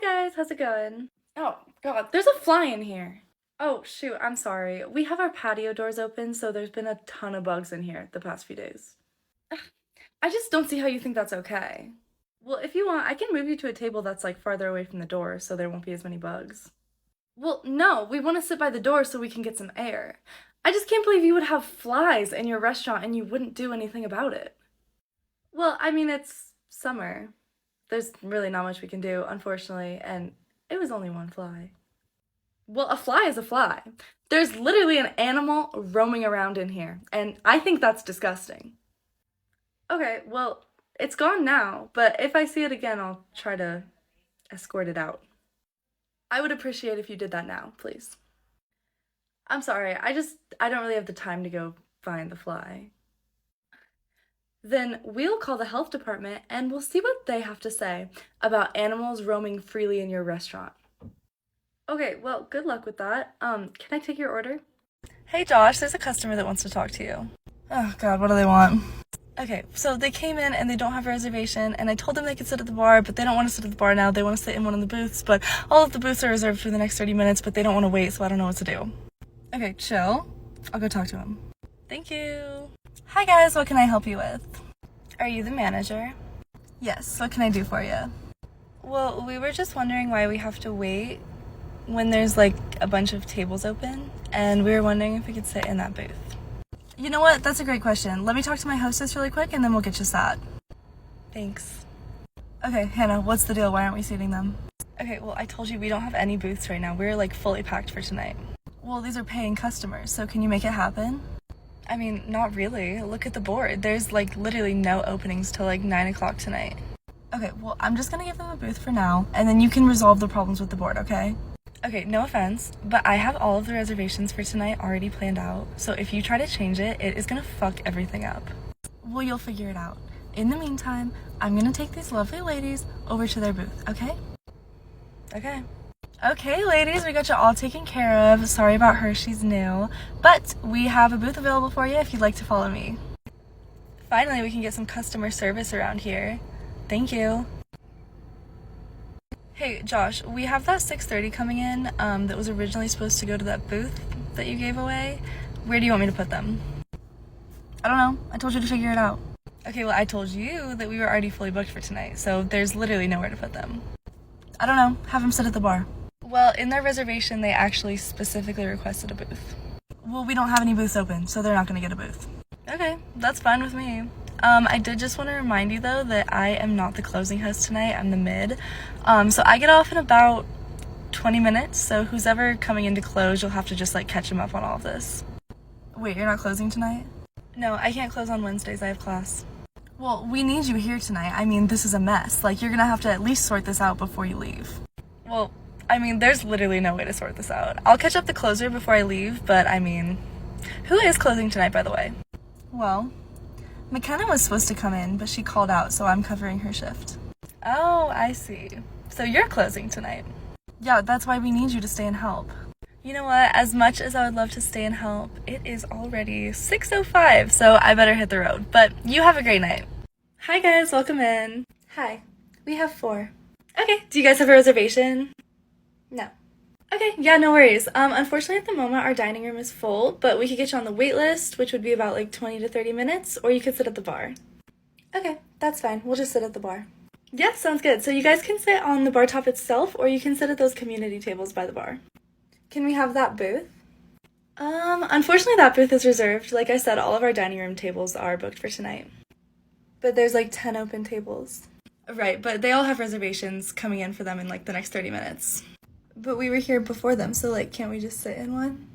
guys, how's it going? Oh, God, there's a fly in here. Oh, shoot, I'm sorry. We have our patio doors open, so there's been a ton of bugs in here the past few days. I just don't see how you think that's okay. Well, if you want, I can move you to a table that's like farther away from the door so there won't be as many bugs. Well, no, we want to sit by the door so we can get some air. I just can't believe you would have flies in your restaurant and you wouldn't do anything about it. Well, I mean, it's summer. There's really not much we can do, unfortunately, and it was only one fly. Well, a fly is a fly. There's literally an animal roaming around in here, and I think that's disgusting. Okay, well, it's gone now, but if I see it again, I'll try to escort it out. I would appreciate if you did that now, please. I'm sorry, I don't really have the time to go find the fly. Then we'll call the health department and we'll see what they have to say about animals roaming freely in your restaurant. Okay, well, good luck with that. Can I take your order? Hey Josh, there's a customer that wants to talk to you. Oh God, what do they want? Okay, so they came in and they don't have a reservation, and I told them they could sit at the bar, but they don't want to sit at the bar now. They want to sit in one of the booths, but all of the booths are reserved for the next 30 minutes, but they don't want to wait, so I don't know what to do. Okay, chill. I'll go talk to him. Thank you. Hi guys, what can I help you with? Are you the manager? Yes, what can I do for you? Well, we were just wondering why we have to wait when there's like a bunch of tables open, and we were wondering if we could sit in that booth. You know what? That's a great question. Let me talk to my hostess really quick and then we'll get you sat. Thanks. Okay, Hannah, what's the deal? Why aren't we seating them? Okay, well, I told you we don't have any booths right now. We're like fully packed for tonight. Well, these are paying customers, so can you make it happen? I mean, not really. Look at the board. There's like literally no openings till like 9 o'clock tonight. Okay, well, I'm just gonna give them a booth for now, and then you can resolve the problems with the board, okay? Okay, no offense, but I have all of the reservations for tonight already planned out, so if you try to change it, it is gonna fuck everything up. Well, you'll figure it out. In the meantime, I'm gonna take these lovely ladies over to their booth, okay? Okay. Okay, ladies, we got you all taken care of. Sorry about her, she's new. But we have a booth available for you if you'd like to follow me. Finally, we can get some customer service around here. Thank you. Hey, Josh, we have that 6:30 coming in that was originally supposed to go to that booth that you gave away. Where do you want me to put them? I don't know. I told you to figure it out. Okay, well, I told you that we were already fully booked for tonight, so there's literally nowhere to put them. I don't know. Have them sit at the bar. Well, in their reservation, they actually specifically requested a booth. Well, we don't have any booths open, so they're not going to get a booth. Okay, that's fine with me. I did just want to remind you, though, that I am not the closing host tonight. I'm the mid. So I get off in about 20 minutes, so who's ever coming in to close, you'll have to just, like, catch them up on all of this. Wait, you're not closing tonight? No, I can't close on Wednesdays. I have class. Well, we need you here tonight. I mean, this is a mess. Like, you're going to have to at least sort this out before you leave. Well, I mean, there's literally no way to sort this out. I'll catch up the closer before I leave, but I mean, who is closing tonight, by the way? Well, McKenna was supposed to come in, but she called out, so I'm covering her shift. Oh, I see. So you're closing tonight. Yeah, that's why we need you to stay and help. You know what? As much as I would love to stay and help, it is already 6:05, so I better hit the road. But you have a great night. Hi guys, welcome in. Hi. We have 4. Okay, do you guys have a reservation? No. Okay, yeah, no worries. Unfortunately at the moment our dining room is full, but we could get you on the wait list, which would be about like 20 to 30 minutes, or you could sit at the bar. Okay, that's fine. We'll just sit at the bar. Yeah, sounds good. So you guys can sit on the bar top itself, or you can sit at those community tables by the bar. Can we have that booth? Unfortunately that booth is reserved. Like I said, all of our dining room tables are booked for tonight. But there's like 10 open tables. Right, but they all have reservations coming in for them in like the next 30 minutes. But we were here before them, so like, can't we just sit in one?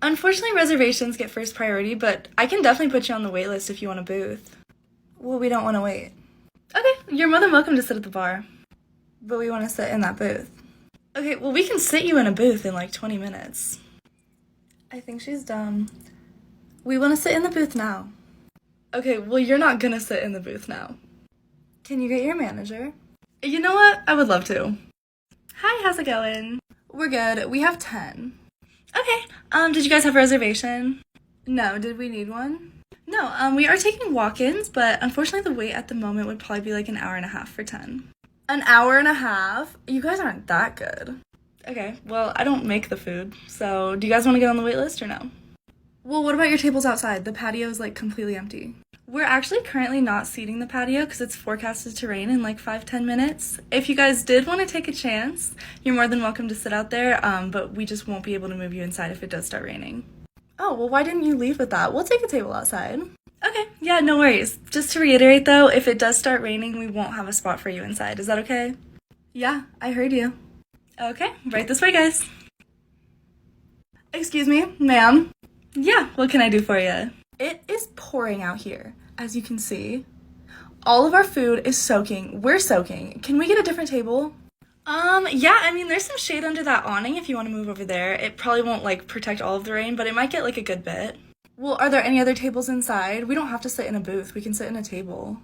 Unfortunately reservations get first priority, but I can definitely put you on the wait list if you want a booth. Well, we don't want to wait. Okay, you're more than welcome to sit at the bar. But we want to sit in that booth. Okay, well, we can sit you in a booth in like 20 minutes. I think she's dumb. We want to sit in the booth now. Okay, well, you're not gonna sit in the booth now. Can you get your manager? You know what? I would love to. Hi, how's it going? We're good. We have 10. Okay, did you guys have a reservation? No, did we need one? No, we are taking walk-ins, but unfortunately the wait at the moment would probably be like an hour and a half for 10. An hour and a half? You guys aren't that good. Okay, well, I don't make the food, so do you guys want to get on the wait list or no? Well, what about your tables outside? The patio is like completely empty. We're actually currently not seating the patio because it's forecasted to rain in like 5-10 minutes. If you guys did want to take a chance, you're more than welcome to sit out there, but we just won't be able to move you inside if it does start raining. Oh, well, why didn't you leave with that? We'll take a table outside. Okay, yeah, no worries. Just to reiterate though, if it does start raining, we won't have a spot for you inside. Is that okay? Yeah, I heard you. Okay, right this way, guys. Excuse me, ma'am. Yeah, what can I do for you? It is pouring out here, as you can see. All of our food is soaking. We're soaking. Can we get a different table? Yeah, I mean, there's some shade under that awning if you want to move over there. It probably won't, like, protect all of the rain, but it might get, like, a good bit. Well, are there any other tables inside? We don't have to sit in a booth. We can sit in a table.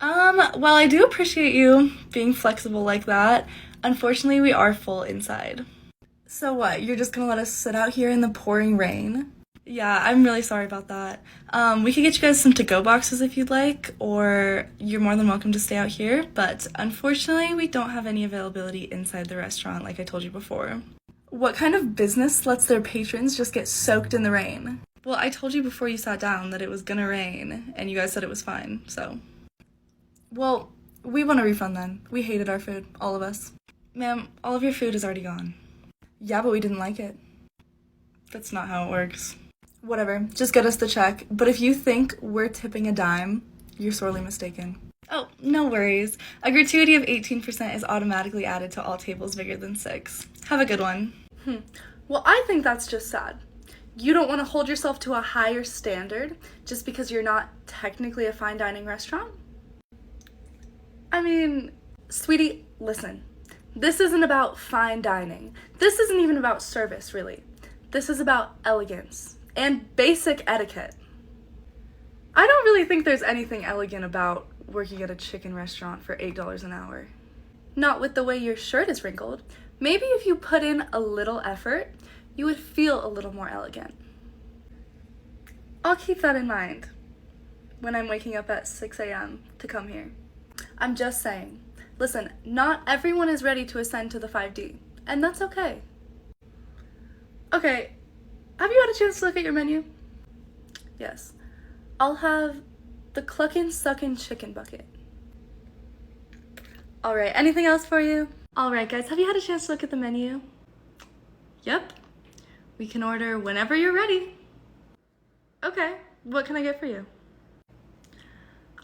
Well, I do appreciate you being flexible like that. Unfortunately, we are full inside. So what, you're just gonna let us sit out here in the pouring rain? Yeah, I'm really sorry about that. We could get you guys some to-go boxes if you'd like, or you're more than welcome to stay out here, but unfortunately, we don't have any availability inside the restaurant like I told you before. What kind of business lets their patrons just get soaked in the rain? Well, I told you before you sat down that it was gonna rain, and you guys said it was fine, so. Well, we want a refund then. We hated our food, all of us. Ma'am, all of your food is already gone. Yeah, but we didn't like it. That's not how it works. Whatever, just get us the check. But if you think we're tipping a dime, you're sorely mistaken. Oh, no worries. A gratuity of 18% is automatically added to all tables bigger than 6. Have a good one. Well, I think that's just sad. You don't want to hold yourself to a higher standard just because you're not technically a fine dining restaurant? I mean, sweetie, listen. This isn't about fine dining. This isn't even about service, really. This is about elegance and basic etiquette. I don't really think there's anything elegant about working at a chicken restaurant for $8 an hour. Not with the way your shirt is wrinkled. Maybe if you put in a little effort, you would feel a little more elegant. I'll keep that in mind when I'm waking up at 6 a.m. to come here. I'm just saying. Listen, not everyone is ready to ascend to the 5D, and that's okay. Okay, have you had a chance to look at your menu? Yes. I'll have the Cluckin' Suckin' Chicken Bucket. Alright, anything else for you? Alright guys, have you had a chance to look at the menu? Yep. We can order whenever you're ready. Okay, what can I get for you?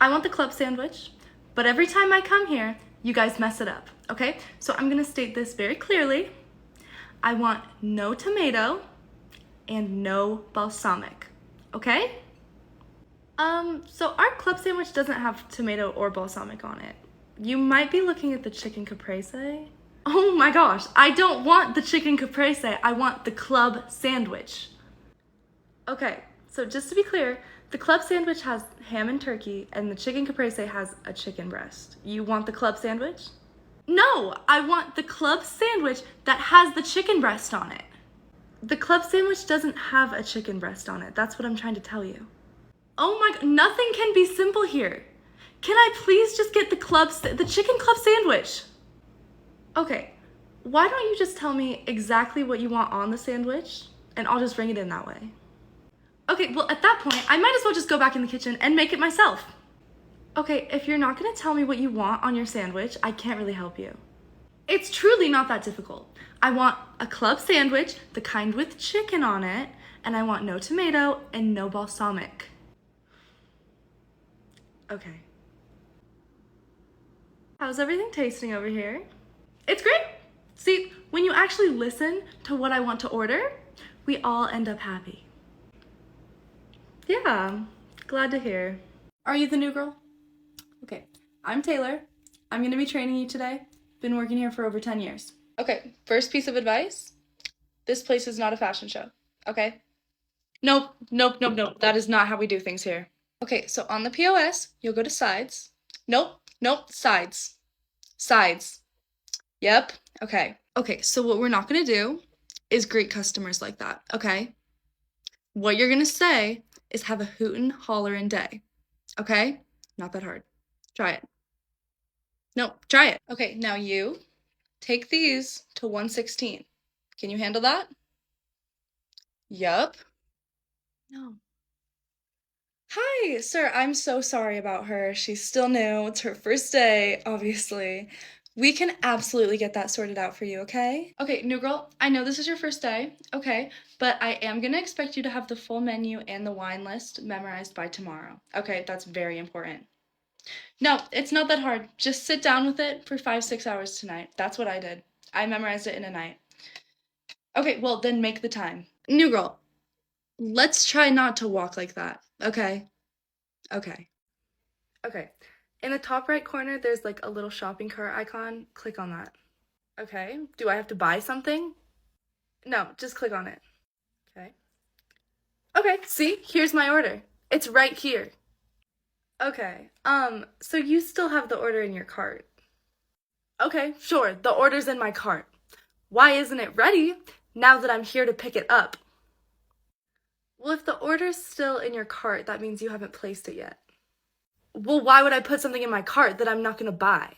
I want the club sandwich, but every time I come here, you guys mess it up, okay? So I'm gonna state this very clearly. I want no tomato and no balsamic, okay? So our club sandwich doesn't have tomato or balsamic on it. You might be looking at the chicken caprese. Oh my gosh, I don't want the chicken caprese, I want the club sandwich. Okay, so just to be clear, the club sandwich has ham and turkey, and the chicken caprese has a chicken breast. You want the club sandwich? No, I want the club sandwich that has the chicken breast on it. The club sandwich doesn't have a chicken breast on it. That's what I'm trying to tell you. Oh my, nothing can be simple here. Can I please just get the chicken club sandwich? Okay, why don't you just tell me exactly what you want on the sandwich, and I'll just bring it in that way. Okay, well at that point, I might as well just go back in the kitchen and make it myself. Okay, if you're not gonna tell me what you want on your sandwich, I can't really help you. It's truly not that difficult. I want a club sandwich, the kind with chicken on it, and I want no tomato and no balsamic. Okay. How's everything tasting over here? It's great. See, when you actually listen to what I want to order, we all end up happy. Yeah, glad to hear. Are you the new girl? Okay, I'm Taylor. I'm gonna be training you today. Been working here for over 10 years. Okay, first piece of advice. This place is not a fashion show, okay? Nope. That is not how we do things here. Okay, so on the POS, you'll go to sides. Nope, sides. Sides. Yep, okay. Okay, so what we're not gonna do is greet customers like that, okay? What you're gonna say is have a hootin' hollerin' day, okay? Not that hard. Try it. No, try it. Okay, now you take these to 116. Can you handle that? Yup. No. Hi, sir. I'm so sorry about her. She's still new. It's her first day, obviously. We can absolutely get that sorted out for you, okay? Okay, new girl, I know this is your first day, okay, but I am gonna expect you to have the full menu and the wine list memorized by tomorrow. Okay, that's very important. No, it's not that hard. Just sit down with it for 5, 6 hours tonight. That's what I did. I memorized it in a night. Okay, well, then make the time. New girl, let's try not to walk like that, okay? Okay. Okay. In the top right corner, there's like a little shopping cart icon. Click on that. Okay. Do I have to buy something? No, just click on it. Okay. Okay, see? Here's my order. It's right here. Okay. So you still have the order in your cart. Okay, sure. The order's in my cart. Why isn't it ready now that I'm here to pick it up? Well, if the order's still in your cart, that means you haven't placed it yet. Well, why would I put something in my cart that I'm not gonna buy?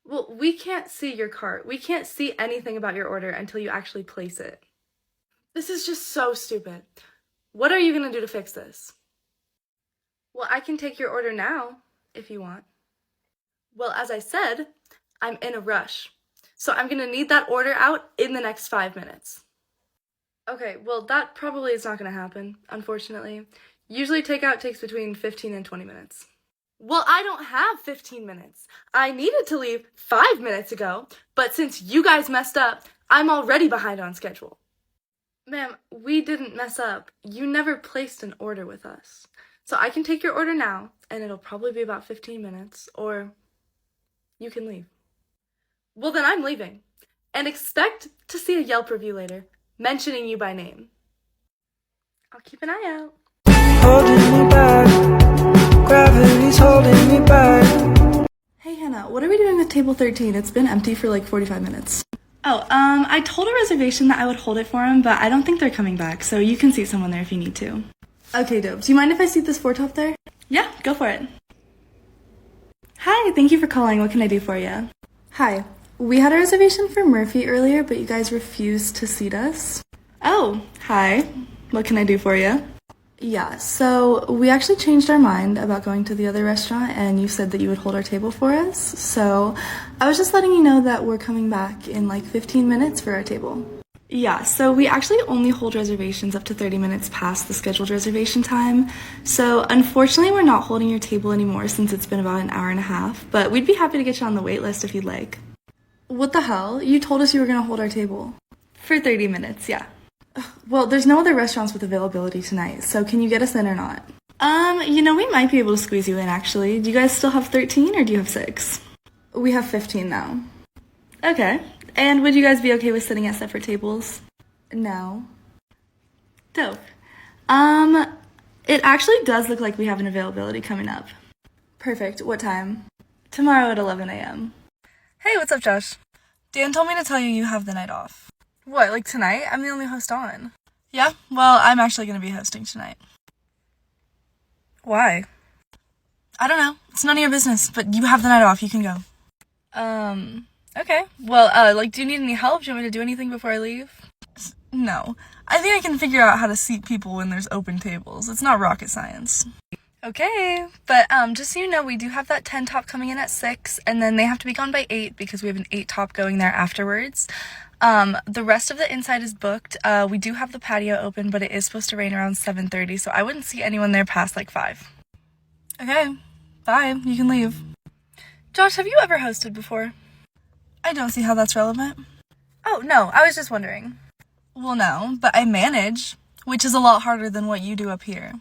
Well, we can't see your cart. We can't see anything about your order until you actually place it. This is just so stupid. What are you gonna do to fix this? Well, I can take your order now, if you want. Well, as I said, I'm in a rush. So I'm gonna need that order out in the next 5 minutes. Okay, well, that probably is not gonna happen, unfortunately. Usually takeout takes between 15 and 20 minutes. Well, I don't have 15 minutes. I needed to leave 5 minutes ago, but since you guys messed up, I'm already behind on schedule. Ma'am, we didn't mess up. You never placed an order with us. So I can take your order now, and it'll probably be about 15 minutes, or you can leave. Well, then I'm leaving. And expect to see a Yelp review later, mentioning you by name. I'll keep an eye out. Holding me back. Gravity's holding me back. Hey Hannah, what are we doing with table 13? It's been empty for like 45 minutes. Oh, I told a reservation that I would hold it for him, but I don't think they're coming back, so you can seat someone there if you need to. Okay, dope. Do you mind if I seat this four top there? Yeah, go for it. Hi, thank you for calling. What can I do for you? Hi. We had a reservation for Murphy earlier, but you guys refused to seat us. Oh, hi. What can I do for you? Yeah, so we actually changed our mind about going to the other restaurant, and you said that you would hold our table for us. So I was just letting you know that we're coming back in like 15 minutes for our table. Yeah, so we actually only hold reservations up to 30 minutes past the scheduled reservation time. So unfortunately, we're not holding your table anymore since it's been about an hour and a half, but we'd be happy to get you on the wait list if you'd like. What the hell? You told us you were going to hold our table. For 30 minutes, yeah. Well, there's no other restaurants with availability tonight, so can you get us in or not? We might be able to squeeze you in, actually. Do you guys still have 13 or do you have 6? We have 15 now. Okay. And would you guys be okay with sitting at separate tables? No. Dope. It actually does look like we have an availability coming up. Perfect. What time? Tomorrow at 11 a.m. Hey, what's up, Josh? Dan told me to tell you you have the night off. What, like tonight? I'm the only host on. Yeah, well, I'm actually going to be hosting tonight. Why? I don't know. It's none of your business, but you have the night off. You can go. Okay. Well, do you need any help? Do you want me to do anything before I leave? No. I think I can figure out how to seat people when there's open tables. It's not rocket science. Okay, but just so you know, we do have that 10 top coming in at 6, and then they have to be gone by 8 because we have an 8 top going there afterwards. The rest of the inside is booked. We do have the patio open, but it is supposed to rain around 7:30, so I wouldn't see anyone there past like 5. Okay, bye. You can leave. Josh, have you ever hosted before? I don't see how that's relevant. Oh, no, I was just wondering. Well, no, but I manage, which is a lot harder than what you do up here.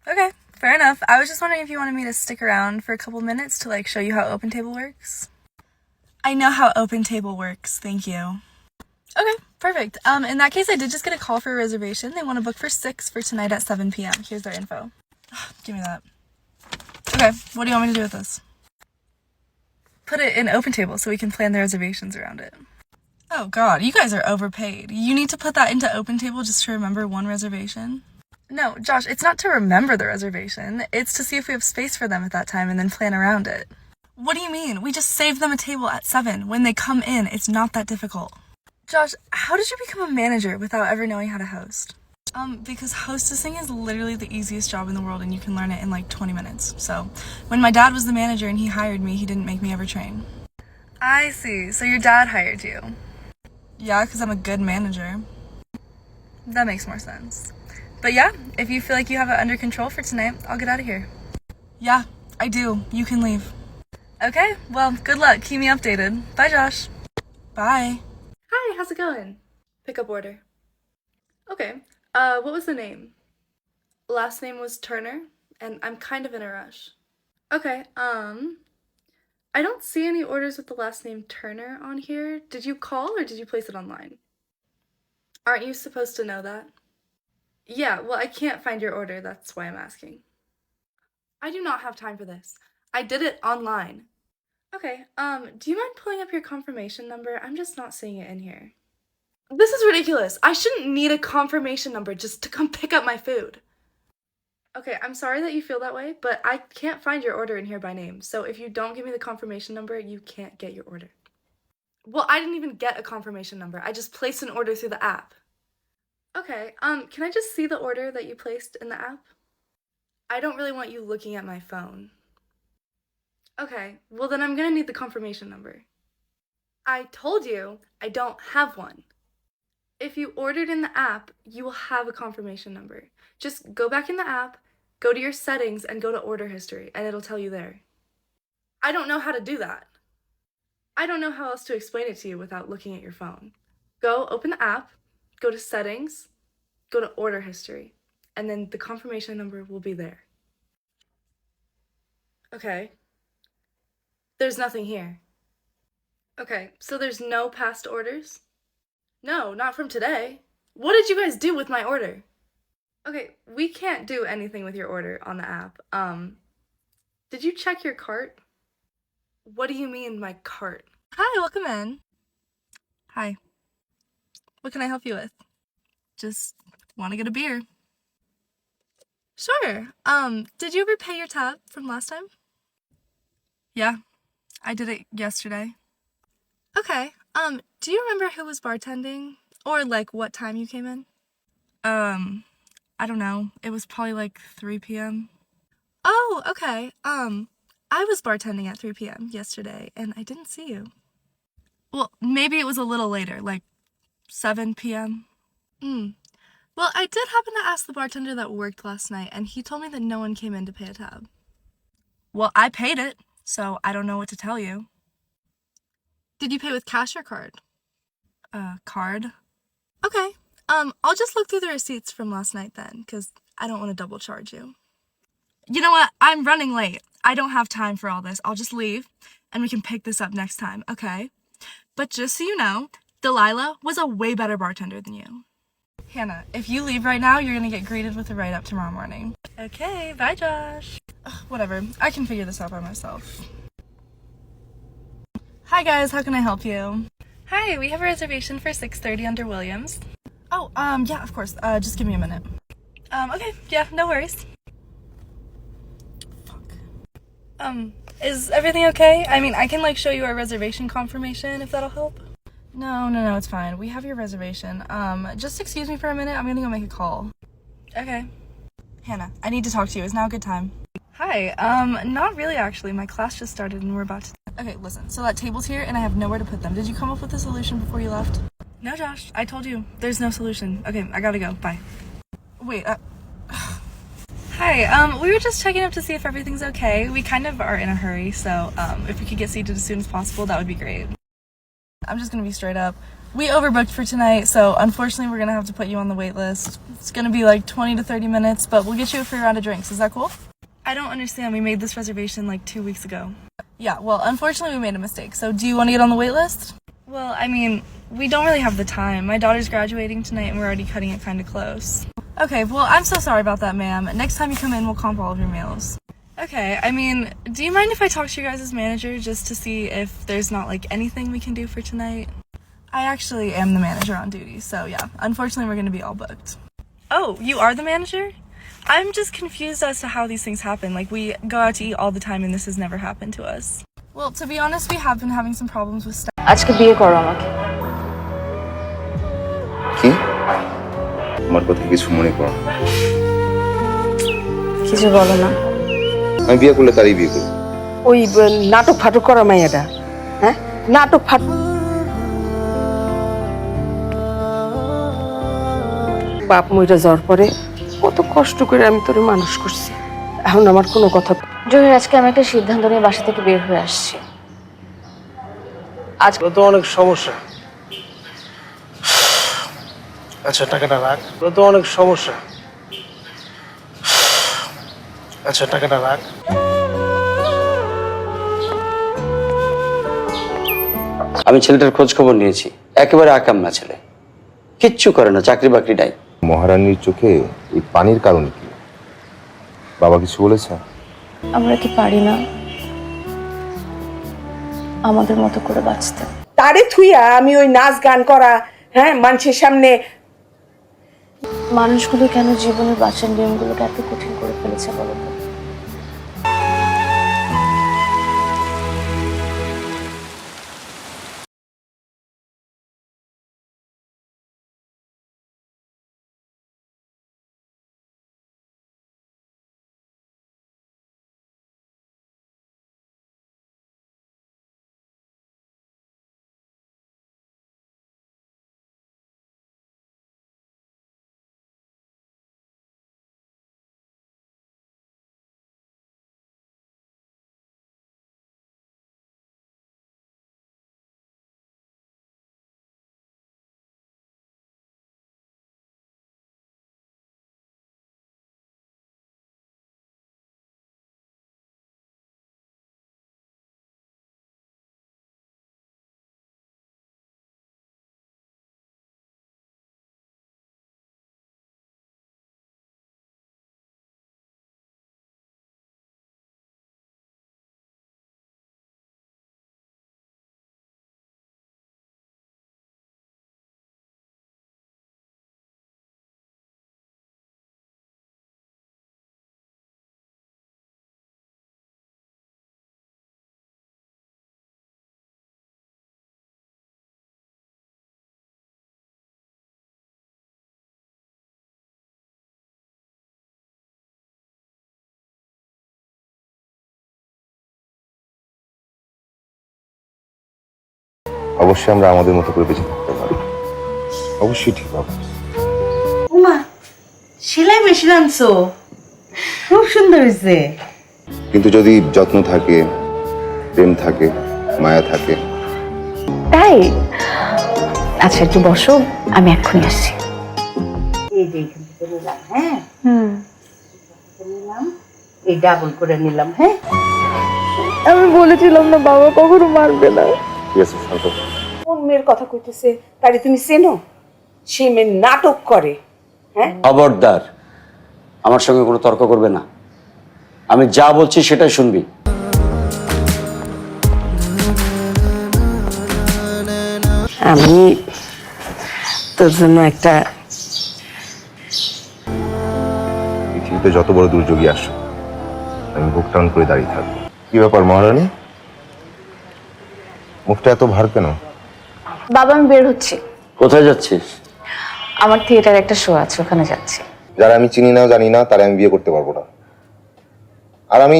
Okay, fair enough. I was just wondering if you wanted me to stick around for a couple minutes to show you how Open Table works. I know how Open Table works, thank you. Okay, perfect. In that case, I did just get a call for a reservation. They want to book for 6 for tonight at 7 p.m. Here's their info. Give me that. Okay, what do you want me to do with this? Put it in Open Table so we can plan the reservations around it. Oh god, you guys are overpaid. You need to put that into Open Table just to remember one reservation? No, Josh, it's not to remember the reservation. It's to see if we have space for them at that time and then plan around it. What do you mean? We just saved them a table at 7. When they come in, it's not that difficult. Josh, how did you become a manager without ever knowing how to host? Because hostessing is literally the easiest job in the world and you can learn it in like 20 minutes. So, when my dad was the manager and he hired me, he didn't make me ever train. I see. So your dad hired you? Yeah, because I'm a good manager. That makes more sense. But yeah, if you feel like you have it under control for tonight, I'll get out of here. Yeah, I do. You can leave. Okay, well, good luck. Keep me updated. Bye, Josh. Bye. Hi, how's it going? Pickup order. Okay, what was the name? Last name was Turner, and I'm kind of in a rush. Okay, I don't see any orders with the last name Turner on here. Did you call or did you place it online? Aren't you supposed to know that? Yeah, well, I can't find your order, that's why I'm asking. I do not have time for this. I did it online. Okay, do you mind pulling up your confirmation number? I'm just not seeing it in here. This is ridiculous. I shouldn't need a confirmation number just to come pick up my food. Okay, I'm sorry that you feel that way, but I can't find your order in here by name, so if you don't give me the confirmation number, you can't get your order. Well, I didn't even get a confirmation number. I just placed an order through the app. Okay, can I just see the order that you placed in the app? I don't really want you looking at my phone. Okay, well then I'm gonna need the confirmation number. I told you I don't have one. If you ordered in the app, you will have a confirmation number. Just go back in the app, go to your settings, and go to order history, and it'll tell you there. I don't know how to do that. I don't know how else to explain it to you without looking at your phone. Go open the app, go to settings, go to order history, and then the confirmation number will be there. Okay. There's nothing here. Okay, so there's no past orders? No, not from today. What did you guys do with my order? Okay, we can't do anything with your order on the app. Did you check your cart? What do you mean, my cart? Hi, welcome in. Hi. What can I help you with? Just want to get a beer. Sure. Did you ever pay your tab from last time? Yeah, I did it yesterday. Okay, do you remember who was bartending? Or, like, what time you came in? I don't know. It was probably, like, 3 p.m. Oh, okay. I was bartending at 3 p.m. yesterday, and I didn't see you. Well, maybe it was a little later, like 7 p.m. Well, I did happen to ask the bartender that worked last night, and he told me that no one came in to pay a tab. Well, I paid it, so I don't know what to tell you. Did you pay with cash or card? Card. Okay, I'll just look through the receipts from last night then, because I don't want to double charge you. You know what? I'm running late. I don't have time for all this. I'll just leave, and we can pick this up next time, okay? But just so you know, Delilah was a way better bartender than you. Hannah, if you leave right now, you're gonna get greeted with a write-up tomorrow morning. Okay, bye, Josh. Ugh, whatever, I can figure this out by myself. Hi guys, how can I help you? Hi, we have a reservation for 6:30 under Williams. Oh, yeah, of course. Just give me a minute. Okay, yeah, no worries. Fuck. Is everything okay? I mean, I can, like, show you our reservation confirmation if that'll help. No, it's fine. We have your reservation. Just excuse me for a minute. I'm gonna go make a call. Okay. Hannah, I need to talk to you. Is now a good time? Hi, not really actually. My class just started and we're about to... Okay, listen. So that table's here and I have nowhere to put them. Did you come up with a solution before you left? No, Josh. I told you. There's no solution. Okay, I gotta go. Bye. Wait, Hi, we were just checking up to see if everything's okay. We kind of are in a hurry, so, if we could get seated as soon as possible, that would be great. I'm just gonna be straight up. We overbooked for tonight, so unfortunately we're gonna have to put you on the wait list. It's gonna be like 20 to 30 minutes, but we'll get you a free round of drinks. Is that cool? I don't understand. We made this reservation like 2 weeks ago. Yeah, well, unfortunately we made a mistake. So do you want to get on the wait list? Well, I mean, we don't really have the time. My daughter's graduating tonight and we're already cutting it kind of close. Okay, well, I'm so sorry about that, ma'am. Next time you come in, we'll comp all of your meals. Okay, I mean, do you mind if I talk to your guys' manager just to see if there's not, like, anything we can do for tonight? I actually am the manager on duty, so yeah, unfortunately we're gonna be all booked. Oh, you are the manager? I'm just confused as to how these things happen. Like, we go out to eat all the time and this has never happened to us. Well, to be honest, we have been having some problems with staff. আজকে বিয়ে করো আমাকে। কি? আমার কথা কিছু মনে করো না। কিছু বলো না। আমি বিয়ে করলে তারই বিয়ে করবো। ওই নাটক ফাটক করা মাইয়াটা, হ্যাঁ নাটক ফাটক। বাপ মইরা যাওয়ার পরে কত কষ্ট করে আমি তোরে মানুষ করছি, এখন আমার কোনো কথা। জহির, আজকে আমি একটা সিদ্ধান্ত নিয়ে বাসা থেকে বের হয়ে আসছি। আজকে তো অনেক সমস্যা। আচ্ছা টাকাটা রাখ। তো অনেক সমস্যা। আচ্ছা টাকাটা রাখ। আমি ছেলেটার খোঁজ খবর নিয়েছি, একেবারে আকাম্মা ছেলে, কিচ্ছু করে না, চাকরি বাকরি নাই। মহারানীর চোখে এই পানির কারণ কি? বাবা কিছু বলেছে? আমরা কি পারি না আমাদের মতো করে বাঁচতে? তারে থুইয়া আমি ওই নাচ গান করা, হ্যাঁ মানুষের সামনে। মানুষগুলো কেন জীবনের বাঁচার নিয়মগুলোকে এত কঠিন করে ফেলেছে বলো তো? অবশ্যই আমরা আমাদের মতো করে বেঁচে থাকতে পারি, অবশ্যই ঠিক হবে। উমা, সেলাই মেশিন আনছো, খুব সুন্দর হয়েছে। কিন্তু যদি যত্ন থাকে, প্রেম থাকে, মায়া থাকে। তাই? আচ্ছা একটু বসো, আমি এক্ষুনি আসছি। এই যে এখান থেকে নিলাম, হ্যাঁ নিলাম, এই ডাবল করে নিলাম। হ্যাঁ আমি বলেছিলাম না বাবা কখনো মারবে না। ঠিক আছে শান্ত। কোন মেয়ের কথা কইতেছে তারে তুমি চেনো? সে মেয়ে নাটক করে, হ্যাঁ। খবরদার, আমার সঙ্গে কোনো তর্ক করবে না, আমি যা বলছি সেটাই শুনবি। আমি তোর জন্য একটা, পৃথিবীতে যত বড় দুর্যোগী আসো, আমি বুক টান করে দাঁড়িয়ে থাকবো। কি ব্যাপার মহারানী, মুখটা এত ভার কেন? বাবা আমি বের হচ্ছি। কোথায় যাচ্ছিস? আমার থিয়েটারে একটা শো আছে, ওখানে যাচ্ছি। যারা আমি চিনি না জানি না তারা আমি বিয়ে করতে পারবো না। আর আমি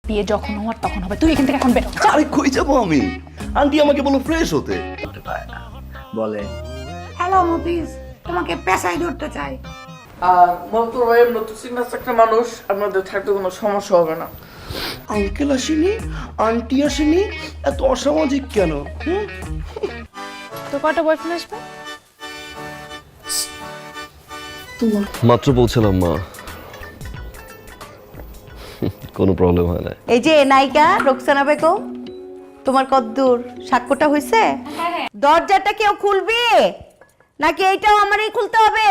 বিয়ে যখন হওয়ার তখন হবে, তুই এখান থেকে এখন বেরো। আরে কই যাবো আমি? আন্টি আমাকে বলো ফ্রেশ হতে। বলে হ্যালো মুভিজ, তোমাকে পেশায় ধরতে চাই। আর মন্তর ভাই নতুন সিগনাস একটা মানুষ, আপনাদের থাকতে কোনো সমস্যা হবে না। আঙ্কেল আসেনি, আন্টি আসেনি, এত অসামাজিক কেন? তো কয়টা বয়ফ্রেন্ড আসবে? মাত্র পৌঁছালাম মা, কোনো প্রবলেম হয় না। এই যে নায়িকা রোকসানা বেগম, তোমার কদ্দূর সাক্ষ্যটা হয়েছে? দরজাটা কেউ খুলবে নাকি এইটাও আমারই খুলতে হবে?